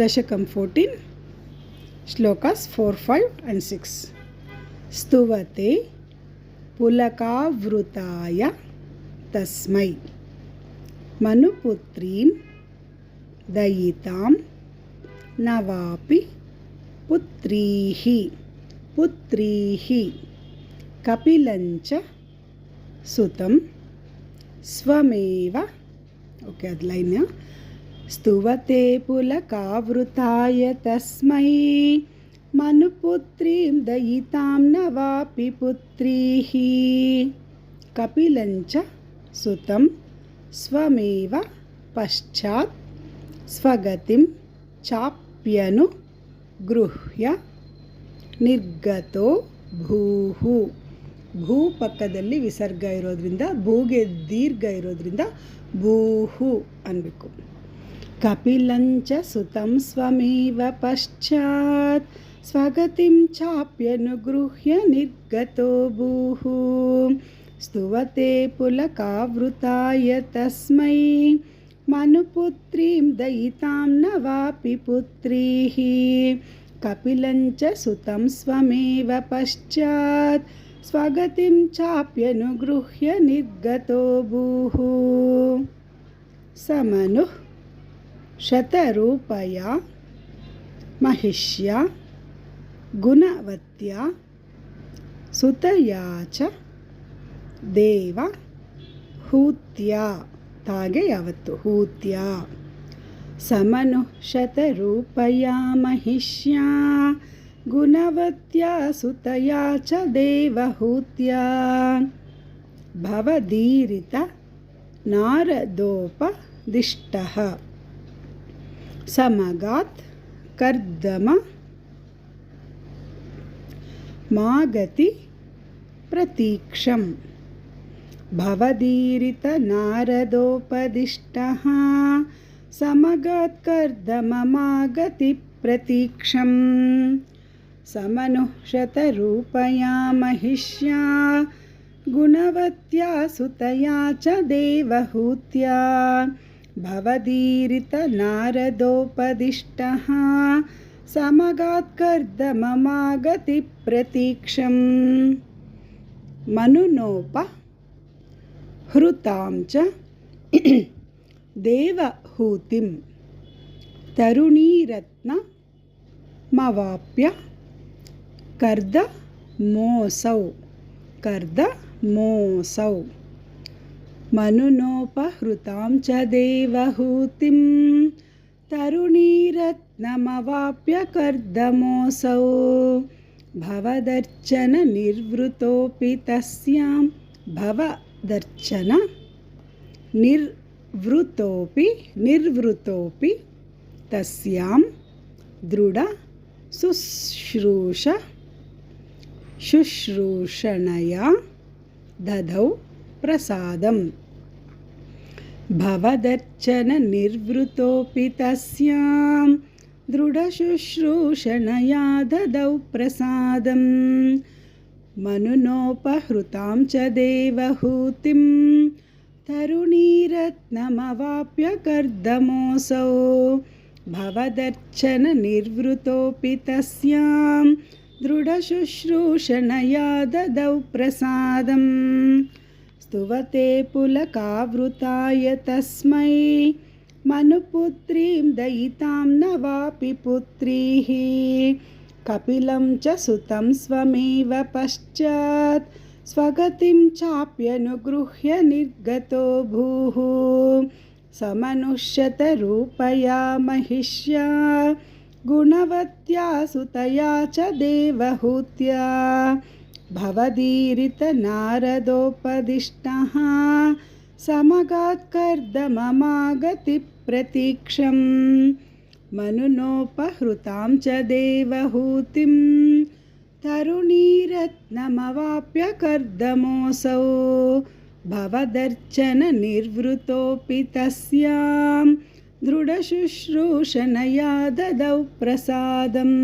दशकं 14 श्लोकास् 4, 5 and 6 स्तुवते पुलकावृताय तस्मै मनुपुत्रीं दयितां नवापि पुत्रीः कपिलञ्च सुतं स्वमेव ओके अद् लैन् स्तुवते पुलकावृताय तस्मै मनुपुत्रीं दयितां नवापि पुत्रीः कपिलञ्च सुतं स्वमेव पश्चात् स्वगतिं चाप्यनुगृह्य ನಿರ್ಗತೋ ಭೂಹು ಭೂ ಪಕ್ಕದಲ್ಲಿ ವಿಸರ್ಗ ಇರೋದ್ರಿಂದ ಭೂಗೆ ದೀರ್ಘ ಇರೋದ್ರಿಂದ ಭೂಹು ಅನ್ಬೇಕು. ಕಪಿಲಂಚ ಸುತಂ ಸ್ವಮೇವ ಪಶ್ಚಾತ್ ಸ್ವಗತಿಂ ಚಾಪ್ಯನುಗೃಹ್ಯ ನಿರ್ಗತೋ ಭೂಹು ಸ್ತುವತೆ ಪುಲಕಾವೃತಾಯ ತಸ್ಮೈ ಮನುಪುತ್ರೀಂ ದಯಿತಾಂ ನವಾಪಿ ಪುತ್ರೀಃ कपिलञ्च सुतं स्वमेव पश्चात् स्वगतिं चाप्यनुगृह्य निर्गतो भूः समनुः शतरूपया महिष्या गुणवत्या सुतया च देवहूत्या तागे यावत्तु हूत्या समनुः शतरूपया महिष्या गुणवत्या सुतया च देवहूत्या भवदीरित नारदोपदिष्टः समगात् कर्दम मागति प्रतीक्षं भवदीरित नारदोपदिष्टः समगात् कर्दममागति प्रतीक्षं समनुः शतरूपया महिष्या गुणवत्या सुतया च देवहूत्या भवदीरित नारदोपदिष्टः समगात् कर्दममागति प्रतीक्षं मनुनोपहृतां च देवहूतिं तरुणीरत्नमवाप्य कर्दमोऽसौ मनुनोपहृतां च देवहूतिं तरुणीरत्नमवाप्य कर्दमोऽसौ भवदर्चननिर्वृतोऽपि तस्यां निर्वृतोऽपि तस्यां शुश्रूषणया ददौ प्रसादम् भवदर्चननिर्वृतोऽपि तस्यां दृढशुश्रूषणया ददौ प्रसादम् मनुनोपहृतां च देवहूतिं तरुणीरत्नमवाप्य कर्दमोऽसौ भवदर्चननिर्वृतोऽपि तस्यां दृढशुश्रूषणया ददौ प्रसादम् स्तुवते पुलकावृताय तस्मै मनुपुत्रीं दयितां नवापि पुत्रीः कपिलं च सुतं स्वमेव पश्चात् स्वगतिं चाप्यनुगृह्य निर्गतो भूः समनुः शतरूपया महिष्या गुणवत्या सुतया च देवहूत्या भवदीरित नारदोपदिष्टः समगात् कर्दममागति प्रतीक्षं मनुनोपहृतां च देवहूतिं तरुणीरत्नमवाप्य कर्दमोऽसौ भवदर्चननिर्वृतोऽपि तस्यां दृढशुश्रूषणया ददौ प्रसादम्